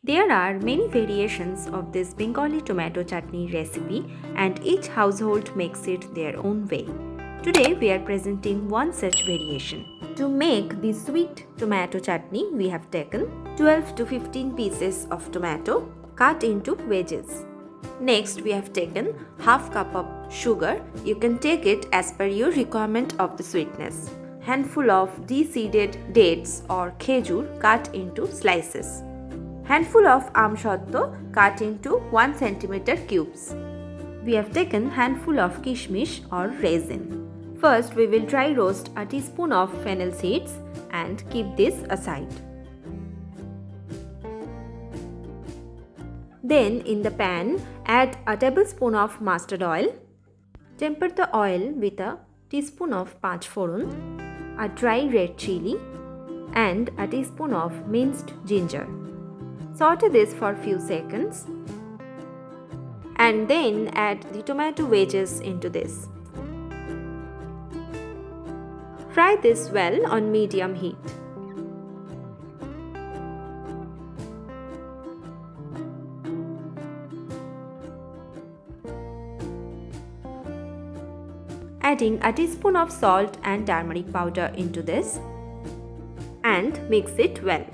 There are many variations of this Bengali tomato chutney recipe and each household makes it their own way. Today we are presenting one such variation. To make the sweet tomato chutney, we have taken 12 to 15 pieces of tomato cut into wedges. Next, we have taken half cup of sugar. You can take it as per your requirement of the sweetness. Handful of de-seeded dates or khejur cut into slices. Handful of amshatto cut into 1 cm cubes. We have taken handful of kishmish or raisin. First, we will dry roast a teaspoon of fennel seeds and keep this aside. Then in the pan, add a tablespoon of mustard oil. Temper the oil with a teaspoon of panch phoron, a dry red chili and a teaspoon of minced ginger. Saute this for a few seconds and then add the tomato wedges into this. Fry this well on medium heat. Adding a teaspoon of salt and turmeric powder into this and mix it well.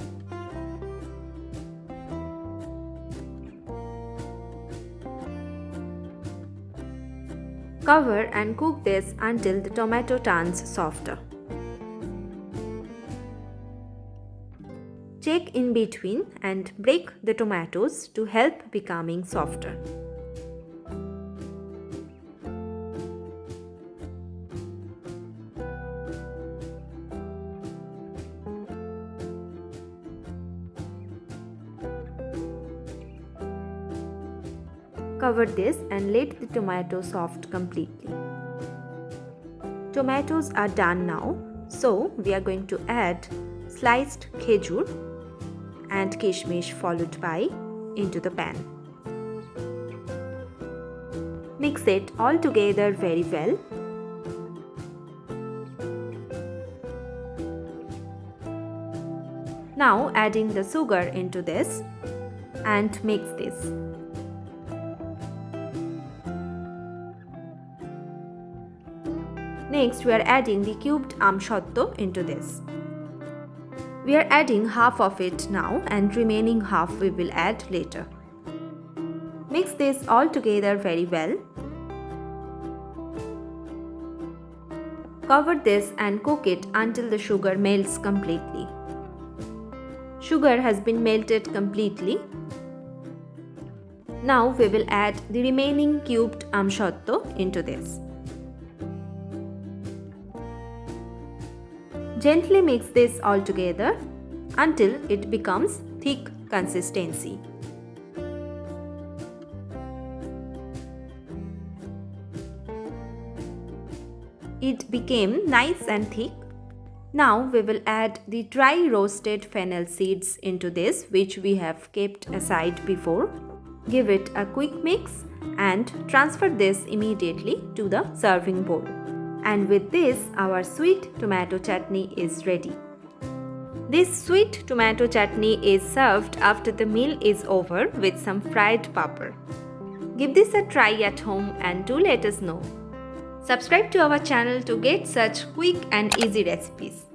Cover and cook this until the tomato turns softer. Check in between and break the tomatoes to help becoming softer. Cover this and let the tomato soft completely. Tomatoes are done now, so we are going to add sliced khejur and kishmish followed by into the pan. Mix it all together very well. Now adding the sugar into this and mix this. Next, we are adding the cubed amshatto into this. We are adding half of it now and remaining half we will add later. Mix this all together very well. Cover this and cook it until the sugar melts completely. Sugar has been melted completely. Now we will add the remaining cubed amshatto into this. Gently mix this all together until it becomes thick consistency. It became nice and thick. Now we will add the dry roasted fennel seeds into this, which we have kept aside before. Give it a quick mix and transfer this immediately to the serving bowl. And with this, our sweet tomato chutney is ready. This sweet tomato chutney is served after the meal is over with some fried papad. Give this a try at home and do let us know. Subscribe to our channel to get such quick and easy recipes.